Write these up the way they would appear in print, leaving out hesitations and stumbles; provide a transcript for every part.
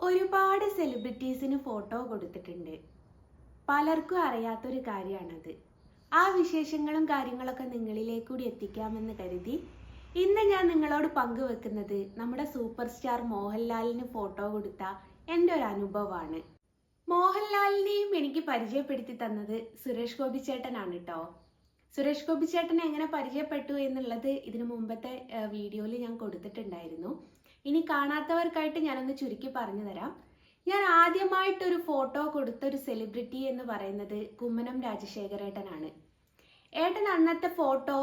ഒരുപാട് സെലിബ്രിറ്റീസിന് ഫോട്ടോ കൊടുത്തിട്ടുണ്ട്. പലർക്കും അറിയാത്തൊരു കാര്യമാണത്. ആ വിശേഷങ്ങളും കാര്യങ്ങളൊക്കെ നിങ്ങളിലേക്ക് കൂടി എത്തിക്കാമെന്ന് കരുതി ഇന്ന് ഞാൻ നിങ്ങളോട് പങ്കുവെക്കുന്നത് നമ്മുടെ സൂപ്പർ സ്റ്റാർ മോഹൻലാലിന് ഫോട്ടോ കൊടുത്ത എൻ്റെ ഒരു അനുഭവമാണ്. മോഹൻലാലിനെയും എനിക്ക് പരിചയപ്പെടുത്തി തന്നത് സുരേഷ് ഗോപി ചേട്ടനാണ് കേട്ടോ. സുരേഷ് ഗോപി ചേട്ടനെ എങ്ങനെ പരിചയപ്പെട്ടു എന്നുള്ളത് ഇതിനു മുമ്പത്തെ വീഡിയോയിൽ ഞാൻ കൊടുത്തിട്ടുണ്ടായിരുന്നു. ഇനി കാണാത്തവർക്കായിട്ട് ഞാനൊന്ന് ചുരുക്കി പറഞ്ഞു തരാം. ഞാൻ ആദ്യമായിട്ടൊരു ഫോട്ടോ കൊടുത്തൊരു സെലിബ്രിറ്റി എന്ന് പറയുന്നത് കുമ്മനം രാജശേഖരേട്ടനാണ്. ഏട്ടൻ അന്നത്തെ ഫോട്ടോ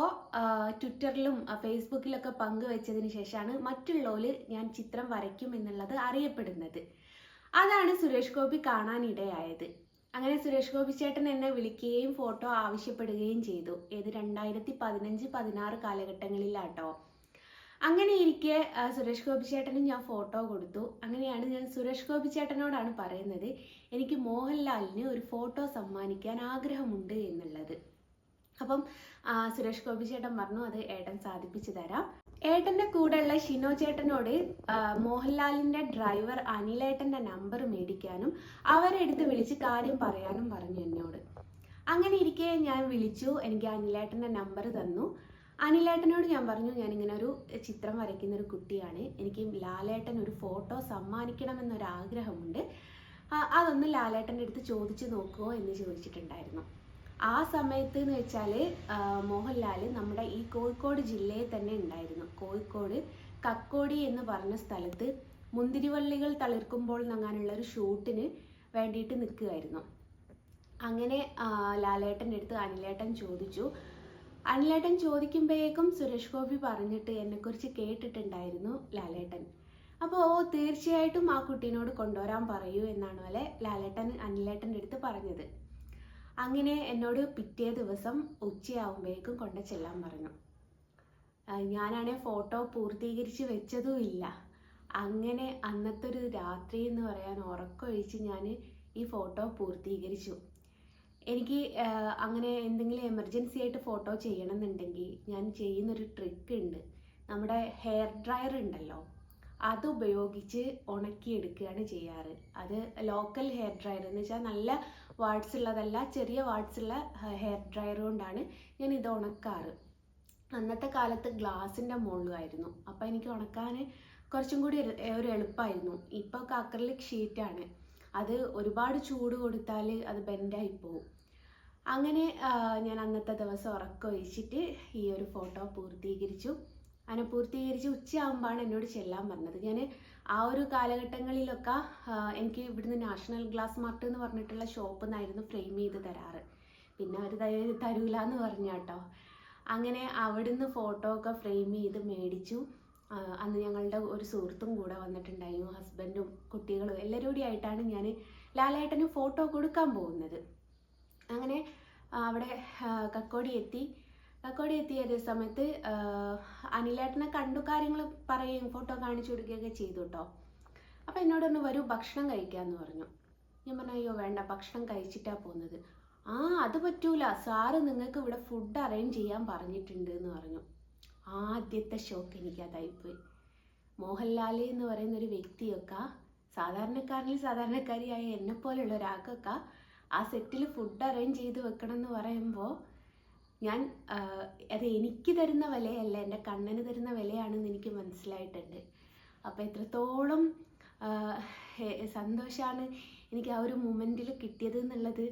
ട്വിറ്ററിലും ഫേസ്ബുക്കിലൊക്കെ പങ്കുവെച്ചതിന് ശേഷമാണ് മറ്റുള്ളവര് ഞാൻ ചിത്രം വരയ്ക്കും എന്നുള്ളത് അറിയപ്പെടുന്നത്. അതാണ് സുരേഷ് ഗോപി കാണാനിടയായത്. അങ്ങനെ സുരേഷ് ഗോപി ചേട്ടൻ എന്നെ വിളിക്കുകയും ഫോട്ടോ ആവശ്യപ്പെടുകയും ചെയ്തു. 2015-16 കാലഘട്ടങ്ങളിലാട്ടോ. അങ്ങനെ ഇരിക്കെ സുരേഷ് ഗോപി ചേട്ടനും ഞാൻ ഫോട്ടോ കൊടുത്തു. അങ്ങനെയാണ് ഞാൻ സുരേഷ് ഗോപി ചേട്ടനോടാണ് പറയുന്നത് എനിക്ക് മോഹൻലാലിന് ഒരു ഫോട്ടോ സമ്മാനിക്കാൻ ആഗ്രഹമുണ്ട് എന്നുള്ളത്. അപ്പം സുരേഷ് ഗോപി ചേട്ടൻ പറഞ്ഞു അത് ഏട്ടൻ സാധിപ്പിച്ചു തരാം. ഏട്ടന്റെ കൂടെയുള്ള ഷിനോ ചേട്ടനോട് മോഹൻലാലിന്റെ ഡ്രൈവർ അനിലേട്ടന്റെ നമ്പർ മേടിക്കാനും അവരെടുത്ത് വിളിച്ച് കാര്യം പറയാനും പറഞ്ഞു എന്നോട്. അങ്ങനെ ഇരിക്കെ ഞാൻ വിളിച്ചു. എനിക്ക് അനിലേട്ടന്റെ നമ്പർ തന്നു. അനിലേട്ടനോട് ഞാൻ പറഞ്ഞു ഞാനിങ്ങനെ ഒരു ചിത്രം വരയ്ക്കുന്ന ഒരു കുട്ടിയാണ്, എനിക്ക് ലാലേട്ടൻ ഒരു ഫോട്ടോ സമ്മാനിക്കണമെന്നൊരാഗ്രഹമുണ്ട്, അതൊന്ന് ലാലേട്ടൻ്റെ അടുത്ത് ചോദിച്ചു നോക്കുമോ എന്ന് ചോദിച്ചിട്ടുണ്ടായിരുന്നു. ആ സമയത്ത് എന്ന് വെച്ചാൽ മോഹൻലാൽ നമ്മുടെ ഈ കോഴിക്കോട് ജില്ലയിൽ തന്നെ ഉണ്ടായിരുന്നു. കോഴിക്കോട് കക്കോടി എന്ന് പറഞ്ഞ സ്ഥലത്ത് മുന്തിരിവള്ളികൾ തളിർക്കുമ്പോൾ അങ്ങനെയുള്ള ഒരു ഷൂട്ടിന് വേണ്ടിയിട്ട് നിൽക്കുകയായിരുന്നു. അങ്ങനെ ലാലേട്ടൻ്റെ അടുത്ത് അനിലേട്ടൻ ചോദിച്ചു. അനിലേട്ടൻ ചോദിക്കുമ്പോഴേക്കും സുരേഷ് ഗോപി പറഞ്ഞിട്ട് എന്നെക്കുറിച്ച് കേട്ടിട്ടുണ്ടായിരുന്നു ലാലേട്ടൻ. അപ്പോൾ തീർച്ചയായിട്ടും ആ കുട്ടീനോട് കൊണ്ടുവരാൻ പറയൂ എന്നാണ് പോലെ ലാലേട്ടൻ അനിലേട്ടൻ്റെ അടുത്ത് പറഞ്ഞത്. അങ്ങനെ എന്നോട് പിറ്റേ ദിവസം ഉച്ചയാവുമ്പോഴേക്കും കൊണ്ടു ചെല്ലാൻ പറഞ്ഞു. ഞാനാണെ ഫോട്ടോ പൂർത്തീകരിച്ച് വെച്ചതും ഇല്ല. അങ്ങനെ അന്നത്തെ ഒരു രാത്രി എന്ന് പറയാൻ ഉറക്കമൊഴിച്ച് ഞാൻ ഈ ഫോട്ടോ പൂർത്തീകരിച്ചു. എനിക്ക് അങ്ങനെ എന്തെങ്കിലും എമർജൻസി ആയിട്ട് ഫോട്ടോ ചെയ്യണമെന്നുണ്ടെങ്കിൽ ഞാൻ ചെയ്യുന്നൊരു ട്രിക്ക് ഉണ്ട്. നമ്മുടെ ഹെയർ ഡ്രയർ ഉണ്ടല്ലോ, അത് ഉപയോഗിച്ച് ഉണക്കിയെടുക്കുകയാണ് ചെയ്യാറ്. അത് ലോക്കൽ ഹെയർ ഡ്രയർ എന്ന് വെച്ചാൽ നല്ല വാട്ട്സ് ഉള്ളതല്ല, ചെറിയ വാട്ട്സ് ഉള്ള ഹെയർ ഡ്രയർ കൊണ്ടാണ് ഞാൻ ഇത് ഉണക്കാറ്. അന്നത്തെ കാലത്ത് ഗ്ലാസിൻ്റെ മുകളിലായിരുന്നു, അപ്പം എനിക്ക് ഉണക്കാൻ കുറച്ചും കൂടി ഒരു എളുപ്പമായിരുന്നു. ഇപ്പോൾ അക്രിലിക് ഷീറ്റാണ്, അത് ഒരുപാട് ചൂട് കൊടുത്താൽ അത് ബെൻഡായി പോവും. അങ്ങനെ ഞാൻ അന്നത്തെ ദിവസം ഉറക്കമൊഴിച്ചിട്ട് ഈ ഒരു ഫോട്ടോ പൂർത്തീകരിച്ചു. അങ്ങനെ പൂർത്തീകരിച്ച് ഉച്ചയാകുമ്പോഴാണ് എന്നോട് ചെല്ലാൻ പറഞ്ഞത്. ഞാൻ ആ ഒരു കാലഘട്ടങ്ങളിലൊക്കെ എനിക്ക് ഇവിടുന്ന് നാഷണൽ ഗ്ലാസ് മാർട്ട് എന്ന് പറഞ്ഞിട്ടുള്ള ഷോപ്പിൽ നിന്നായിരുന്നു ഫ്രെയിം ചെയ്ത് തരാറ്. പിന്നെ അവർ തരൂല എന്ന് പറഞ്ഞാട്ടോ. അങ്ങനെ അവിടുന്ന് ഫോട്ടോ ഒക്കെ ഫ്രെയിം ചെയ്ത് മേടിച്ചു. അന്ന് ഞങ്ങളുടെ ഒരു സുഹൃത്തും കൂടെ വന്നിട്ടുണ്ടായിരുന്നു, ഹസ്ബൻഡും കുട്ടികളും എല്ലാവരും കൂടി ആയിട്ടാണ് ഞാൻ ലാലേട്ടന് ഫോട്ടോ കൊടുക്കാൻ പോകുന്നത്. അങ്ങനെ അവിടെ കക്കോടി എത്തിയ സമയത്ത് അനിലേട്ടനെ കണ്ടു, കാര്യങ്ങൾ പറയുകയും ഫോട്ടോ കാണിച്ചു കൊടുക്കുകയൊക്കെ ചെയ്തു കേട്ടോ. അപ്പം എന്നോടൊന്ന് വരൂ ഭക്ഷണം കഴിക്കാമെന്ന് പറഞ്ഞു. ഞാൻ പറഞ്ഞു അയ്യോ വേണ്ട, ഭക്ഷണം കഴിച്ചിട്ടാ പോകുന്നത്. അത് പറ്റൂല, സാറ് നിങ്ങൾക്ക് ഇവിടെ ഫുഡ് അറേഞ്ച് ചെയ്യാൻ പറഞ്ഞിട്ടുണ്ട് എന്ന് പറഞ്ഞു. ആദ്യത്തെ ഷോക്ക് എനിക്ക് അതായിപ്പോയി. മോഹൻലാൽ എന്ന് പറയുന്ന ഒരു വ്യക്തിയൊക്കെ സാധാരണക്കാരിയായ എന്നെപ്പോലെയുള്ള ഒരാൾക്കൊക്കെ ആ സെറ്റിൽ ഫുഡ് അറേഞ്ച് ചെയ്ത് വെക്കണം എന്ന് പറയുമ്പോൾ അത് എനിക്ക് തരുന്ന വിലയല്ല, എൻ്റെ കണ്ണന് തരുന്ന വിലയാണെന്ന് എനിക്ക് മനസ്സിലായിട്ടുണ്ട്. അപ്പോൾ എത്രത്തോളം സന്തോഷമാണ് എനിക്ക് ആ ഒരു മൊമെൻറ്റിൽ കിട്ടിയത് എന്നുള്ളത്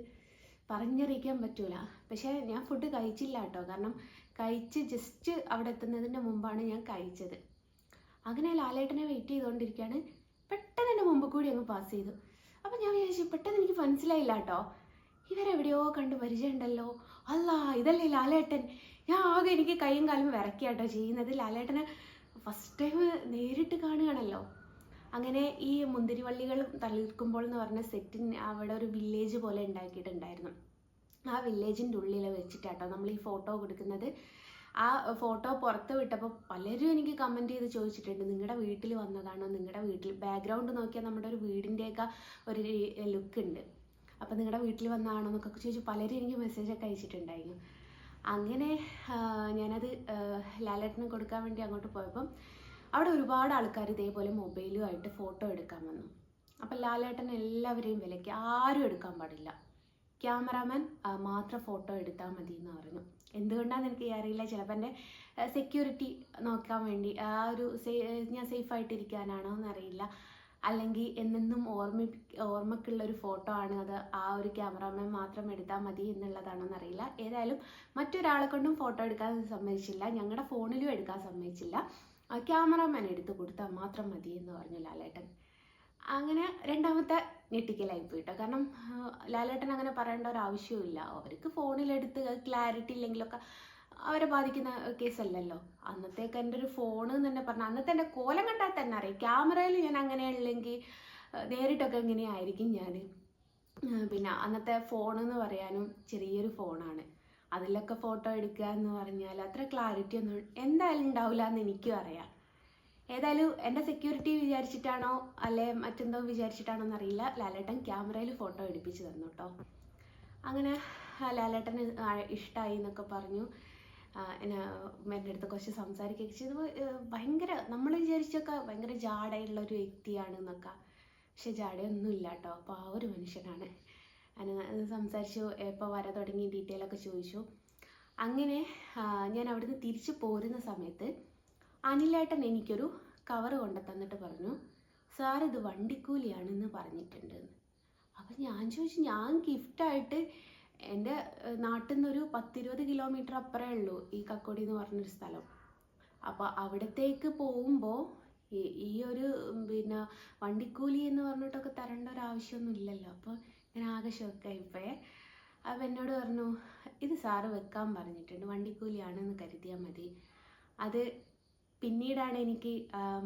പറഞ്ഞറിയിക്കാൻ പറ്റൂല. പക്ഷേ ഞാൻ ഫുഡ് കഴിച്ചില്ല കേട്ടോ, കാരണം കഴിച്ച് ജസ്റ്റ് അവിടെ എത്തുന്നതിൻ്റെ മുമ്പാണ് ഞാൻ കഴിച്ചത്. അങ്ങനെ ലാലേട്ടനെ വെയിറ്റ് ചെയ്തുകൊണ്ടിരിക്കുകയാണ്. പെട്ടെന്ന് എൻ്റെ മുമ്പ് കൂടി അങ്ങ് പാസ് ചെയ്തു. അപ്പം ഞാൻ വിചാരിച്ചു, പെട്ടെന്ന് എനിക്ക് മനസ്സിലായില്ല കേട്ടോ, ഇവരെവിടെയോ കണ്ട് പരിചയമുണ്ടല്ലോ, അല്ല ഇതല്ലേ ലാലേട്ടൻ. ഞാൻ ആകെ എനിക്ക് കൈയും കാലും വിറക്കിയാട്ടോ ചെയ്യുന്നത്. ലാലേട്ടനെ ഫസ്റ്റ് ടൈം നേരിട്ട് കാണുകയാണല്ലോ. അങ്ങനെ ഈ മുന്തിരിവള്ളികൾ തളിർക്കുമ്പോൾ എന്ന് പറഞ്ഞ സെറ്റിന് അവിടെ ഒരു വില്ലേജ് പോലെ ഉണ്ടാക്കിയിട്ടുണ്ടായിരുന്നു. ആ വില്ലേജിൻ്റെ ഉള്ളിൽ വെച്ചിട്ടാട്ടോ നമ്മൾ ഈ ഫോട്ടോ കൊടുക്കുന്നത്. ആ ഫോട്ടോ പുറത്ത് വിട്ടപ്പോൾ പലരും എനിക്ക് കമൻറ്റ് ചെയ്ത് ചോദിച്ചിട്ടുണ്ട്, നിങ്ങളുടെ വീട്ടിൽ വന്നതാണോ, നിങ്ങളുടെ വീട്ടിൽ ബാക്ക്ഗ്രൗണ്ട് നോക്കിയാൽ നമ്മുടെ ഒരു വീടിൻ്റെയൊക്കെ ഒരു ലുക്ക് ഉണ്ട്, അപ്പം നിങ്ങളുടെ വീട്ടിൽ വന്നതാണോ എന്നൊക്കെ ചോദിച്ചു പലരും എനിക്ക് മെസ്സേജൊക്കെ അയച്ചിട്ടുണ്ടായിരുന്നു. അങ്ങനെ ഞാനത് ലാലേട്ടന് കൊടുക്കാൻ വേണ്ടി അങ്ങോട്ട് പോയപ്പം അവിടെ ഒരുപാട് ആൾക്കാർ ഇതേപോലെ മൊബൈലുമായിട്ട് ഫോട്ടോ എടുക്കാൻ വന്നു. അപ്പം ലാലേട്ടൻ എല്ലാവരെയും വിലക്കി, ആരും എടുക്കാൻ പാടില്ല, ക്യാമറാമാൻ മാത്രം ഫോട്ടോ എടുത്താൽ മതി എന്ന് പറഞ്ഞു. എന്തുകൊണ്ടാണെന്ന് എനിക്ക് അറിയില്ല. ചിലപ്പോൾ എൻ്റെ സെക്യൂരിറ്റി നോക്കാൻ വേണ്ടി, ആ ഒരു ഞാൻ സേഫായിട്ടിരിക്കാനാണോ എന്നറിയില്ല, അല്ലെങ്കിൽ എന്നെന്നും ഓർമ്മക്കുള്ളൊരു ഫോട്ടോ ആണ് അത്, ആ ഒരു ക്യാമറാമാൻ മാത്രം എടുത്താൽ മതി എന്നുള്ളതാണെന്നറിയില്ല. ഏതായാലും മറ്റൊരാളെ കൊണ്ടും ഫോട്ടോ എടുക്കാൻ സമ്മതിച്ചില്ല, ഞങ്ങളുടെ ഫോണിലും എടുക്കാൻ സമ്മതിച്ചില്ല, ക്യാമറാമാൻ എടുത്ത് കൊടുത്താൽ മാത്രം മതി എന്ന് പറഞ്ഞു ലാലേട്ടൻ. അങ്ങനെ രണ്ടാമത്തെ ഞെട്ടിക്കലായി പോയിട്ടോ. കാരണം ലാലേട്ടൻ അങ്ങനെ പറയേണ്ട ഒരു ആവശ്യവുമില്ല. അവർക്ക് ഫോണിലെടുത്ത് ക്ലാരിറ്റി ഇല്ലെങ്കിലൊക്കെ അവരെ ബാധിക്കുന്ന കേസല്ലല്ലോ. അന്നത്തേക്ക് എൻ്റെ ഒരു ഫോൺ എന്ന് തന്നെ പറഞ്ഞാൽ, അന്നത്തെ എൻ്റെ കോലം കണ്ടാൽ തന്നെ അറിയാം. ക്യാമറയിൽ ഞാൻ അങ്ങനെയുള്ളെങ്കിൽ നേരിട്ടൊക്കെ എങ്ങനെയായിരിക്കും ഞാൻ. പിന്നെ അന്നത്തെ ഫോണെന്ന് പറയാനും ചെറിയൊരു ഫോണാണ്, അതിലൊക്കെ ഫോട്ടോ എടുക്കുക എന്ന് പറഞ്ഞാൽ അത്ര ക്ലാരിറ്റി ഒന്നും എന്തായാലും ഉണ്ടാവില്ല എന്ന് എനിക്കും അറിയാം. ഏതായാലും എൻ്റെ സെക്യൂരിറ്റി വിചാരിച്ചിട്ടാണോ അല്ലെ മറ്റെന്തോ വിചാരിച്ചിട്ടാണോ എന്നറിയില്ല, ലാലേട്ടൻ ക്യാമറയിൽ ഫോട്ടോ എടുപ്പിച്ച് തന്നു കേട്ടോ. അങ്ങനെ ലാലേട്ടന് ഇഷ്ടമായി എന്നൊക്കെ പറഞ്ഞു. എൻ്റെ അടുത്ത് കുറച്ച് സംസാരിക്കുകയൊക്കെ ചെയ്തു. ഭയങ്കര, നമ്മൾ വിചാരിച്ചൊക്കെ ഭയങ്കര ജാടയുള്ള ഒരു വ്യക്തിയാണ് എന്നൊക്കെ, പക്ഷെ ജാടയൊന്നും ഇല്ല കേട്ടോ. അപ്പോൾ ആ ഒരു മനുഷ്യനാണ്. അങ്ങനെ സംസാരിച്ചു, എപ്പോൾ വര തുടങ്ങി ഡീറ്റെയിൽ ഒക്കെ ചോദിച്ചു. അങ്ങനെ ഞാൻ അവിടുന്ന് തിരിച്ചു പോരുന്ന സമയത്ത് അനിലേട്ടൻ എനിക്കൊരു കവർ കൊണ്ട് തന്നിട്ട് പറഞ്ഞു, സാർ ഇത് വണ്ടിക്കൂലിയാണെന്ന് പറഞ്ഞിട്ടുണ്ട്. അപ്പം ഞാൻ ചോദിച്ചു, ഞാൻ ഗിഫ്റ്റായിട്ട് എൻ്റെ നാട്ടിൽ നിന്നൊരു 10-20 കിലോമീറ്റർ അപ്പുറമേ ഉള്ളൂ ഈ കക്കോടി എന്ന് പറഞ്ഞൊരു സ്ഥലം. അപ്പോൾ അവിടത്തേക്ക് പോകുമ്പോൾ ഈ ഒരു പിന്നെ വണ്ടിക്കൂലി എന്ന് പറഞ്ഞിട്ടൊക്കെ തരേണ്ട ഒരു ആവശ്യമൊന്നും ഇല്ലല്ലോ. അപ്പോൾ ഞാൻ ആകെ ഷോക്കായിപ്പോയേ. അപ്പം എന്നോട് പറഞ്ഞു, ഇത് സാറ് വെക്കാൻ പറഞ്ഞിട്ടുണ്ട്, വണ്ടിക്കൂലിയാണെന്ന് കരുതിയാൽ മതി. അത് പിന്നീടാണ് എനിക്ക്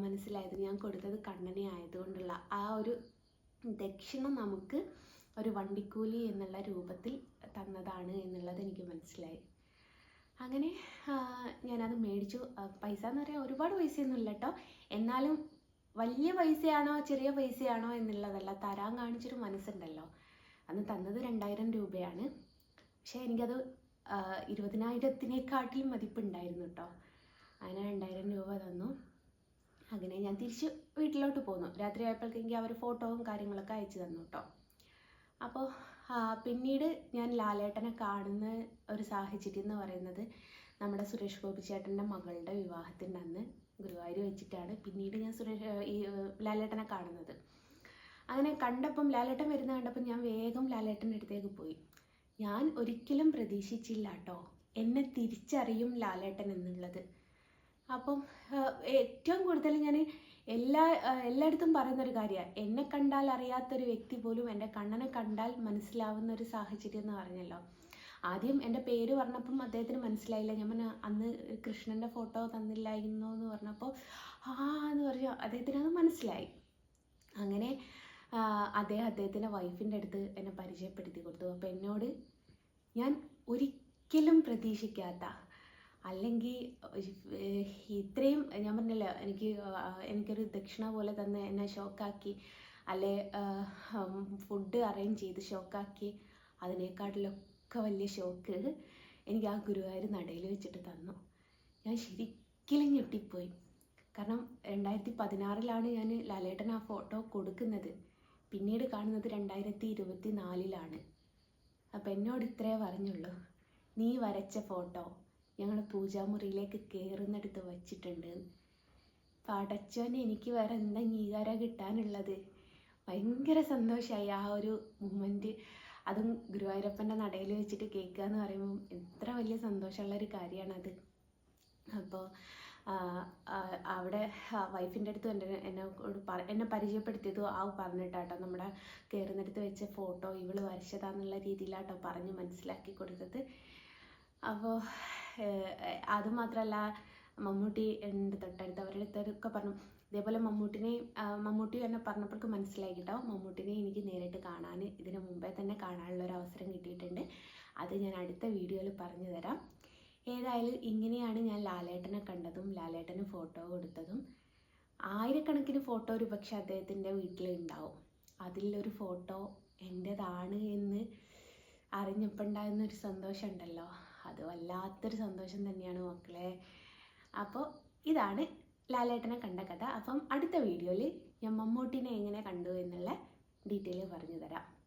മനസ്സിലായത്, ഞാൻ കൊടുത്തത് കണ്ണനെ ആയതുകൊണ്ടുള്ള ആ ഒരു ദക്ഷിണ നമുക്ക് ഒരു വണ്ടിക്കൂലി എന്നുള്ള രൂപത്തിൽ തന്നതാണ് എന്നുള്ളത് എനിക്ക് മനസ്സിലായി. അങ്ങനെ ഞാനത് മേടിച്ചു. പൈസ എന്ന് പറയാൻ ഒരുപാട് പൈസയൊന്നും ഇല്ല കേട്ടോ, എന്നാലും വലിയ പൈസയാണോ ചെറിയ പൈസയാണോ എന്നുള്ളതല്ല, തരാൻ കാണിച്ചൊരു മനസ്സുണ്ടല്ലോ. അന്ന് തന്നത് 2000 രൂപയാണ്, പക്ഷേ എനിക്കത് 20,000-ത്തിനെക്കാട്ടിലും മതിപ്പുണ്ടായിരുന്നു കേട്ടോ. അങ്ങനെ 2000 രൂപ തന്നു. അങ്ങനെ ഞാൻ തിരിച്ച് വീട്ടിലോട്ട് പോന്നു. രാത്രി ആയപ്പോഴേക്കെങ്കിൽ അവർ ഫോട്ടോവും കാര്യങ്ങളൊക്കെ അയച്ചു തന്നു കേട്ടോ. അപ്പോൾ പിന്നീട് ഞാൻ ലാലേട്ടനെ കാണുന്ന ഒരു സാഹചര്യം എന്ന് പറയുന്നത് നമ്മുടെ സുരേഷ് ഗോപി ചേട്ടൻ്റെ മകളുടെ വിവാഹത്തിൻ്റെ അന്ന് ഗുരുവായൂർ വെച്ചിട്ടാണ് പിന്നീട് ഞാൻ ഈ ലാലേട്ടനെ കാണുന്നത്. അങ്ങനെ കണ്ടപ്പം, ലാലേട്ടൻ വരുന്ന കണ്ടപ്പം ഞാൻ വേഗം ലാലേട്ടൻ്റെ അടുത്തേക്ക് പോയി. ഞാൻ ഒരിക്കലും പ്രതീക്ഷിച്ചില്ല കേട്ടോ എന്നെ തിരിച്ചറിയും ലാലേട്ടൻ എന്നുള്ളത്. അപ്പം ഏറ്റവും കൂടുതൽ ഞാൻ എല്ലായിടത്തും പറയുന്നൊരു കാര്യമാണ്, എന്നെ കണ്ടാൽ അറിയാത്തൊരു വ്യക്തി പോലും എൻ്റെ കണ്ണനെ കണ്ടാൽ മനസ്സിലാവുന്ന ഒരു സാഹചര്യം എന്ന് പറഞ്ഞല്ലോ. ആദ്യം എൻ്റെ പേര് പറഞ്ഞപ്പം അദ്ദേഹത്തിന് മനസ്സിലായില്ല. ഞാൻ പറഞ്ഞ അന്ന് കൃഷ്ണൻ്റെ ഫോട്ടോ തന്നില്ലായിരുന്നു എന്ന് പറഞ്ഞപ്പോൾ എന്ന് പറഞ്ഞു, അദ്ദേഹത്തിന് അത് മനസ്സിലായി. അങ്ങനെ അദ്ദേഹത്തിൻ്റെ വൈഫിൻ്റെ അടുത്ത് എന്നെ പരിചയപ്പെടുത്തി കൊടുത്തു. അപ്പോൾ എന്നോട് ഞാൻ ഒരിക്കലും പ്രതീക്ഷിക്കാത്ത, അല്ലെങ്കിൽ ഇത്രയും, ഞാൻ പറഞ്ഞല്ലോ എനിക്കൊരു ദക്ഷിണ പോലെ തന്നെ എന്നെ ഷോക്കാക്കി, അല്ലെ ഫുഡ് അറേഞ്ച് ചെയ്ത് ഷോക്കാക്കി, അതിനേക്കാട്ടിലൊക്കെ വലിയ ഷോക്ക് എനിക്ക് ആ ഗുരുവായൂർ നടയിൽ വെച്ചിട്ട് തന്നു. ഞാൻ ശരിക്കും ഞെട്ടിപ്പോയി. കാരണം 2016-ലാണ് ഞാൻ ലാലേട്ടൻ ആ ഫോട്ടോ കൊടുക്കുന്നത്, പിന്നീട് കാണുന്നത് 2024-ലാണ്. അപ്പം എന്നോട് ഇത്രേ പറഞ്ഞുള്ളൂ, നീ വരച്ച ഫോട്ടോ ഞങ്ങൾ പൂജാമുറിയിലേക്ക് കയറുന്നിടത്ത് വച്ചിട്ടുണ്ട്. പടച്ചോനെ, എനിക്ക് വേറെ എന്താ അംഗീകാരം കിട്ടാനുള്ളത്. ഭയങ്കര സന്തോഷമായി ആ ഒരു മൊമെൻറ്റ്. അതും ഗുരുവായൂരപ്പൻ്റെ നടയിൽ വെച്ചിട്ട് കേൾക്കുക എന്ന് പറയുമ്പം എത്ര വലിയ സന്തോഷമുള്ളൊരു കാര്യമാണത്. അപ്പോൾ അവിടെ വൈഫിൻ്റെ അടുത്ത് എന്നെ പരിചയപ്പെടുത്തിയതും പറഞ്ഞിട്ടാട്ടോ നമ്മുടെ കയറുന്നിടത്ത് വെച്ച ഫോട്ടോ ഇവള് വരച്ചതാന്നുള്ള രീതിയിലാട്ടോ പറഞ്ഞ് മനസ്സിലാക്കി കൊടുത്തത്. അപ്പോൾ അതുമാത്രമല്ല, മമ്മൂട്ടി എൻ്റെ തൊട്ടടുത്ത് അവരുടെ അടുത്തൊക്കെ പറഞ്ഞു. ഇതേപോലെ മമ്മൂട്ടി എന്നെ പറഞ്ഞപ്പോഴേക്ക് മനസ്സിലായി കേട്ടോ, മമ്മൂട്ടിനെ എനിക്ക് നേരിട്ട് കാണാൻ ഇതിനു മുമ്പേ തന്നെ കാണാനുള്ളൊരു അവസരം കിട്ടിയിട്ടുണ്ട്. അത് ഞാൻ അടുത്ത വീഡിയോയിൽ പറഞ്ഞു തരാം. ഏതായാലും ഇങ്ങനെയാണ് ഞാൻ ലാലേട്ടനെ കണ്ടതും ലാലേട്ടന് ഫോട്ടോ കൊടുത്തതും. ആയിരക്കണക്കിന് ഫോട്ടോ ഒരു പക്ഷേ അദ്ദേഹത്തിൻ്റെ വീട്ടിലുണ്ടാവും. അതിലൊരു ഫോട്ടോ എൻ്റേതാണ് എന്ന് അറിഞ്ഞപ്പോൾ ഉണ്ടാകുന്നൊരു സന്തോഷം ഉണ്ടല്ലോ, അത് വല്ലാത്തൊരു സന്തോഷം തന്നെയാണ് മക്കളെ. അപ്പോൾ ഇതാണ് ലാലേട്ടനെ കണ്ട കഥ. അപ്പം അടുത്ത വീഡിയോയിൽ ഞാൻ മമ്മൂട്ടിനെ എങ്ങനെ കണ്ടു എന്നുള്ള ഡീറ്റെയിൽ പറഞ്ഞു തരാം.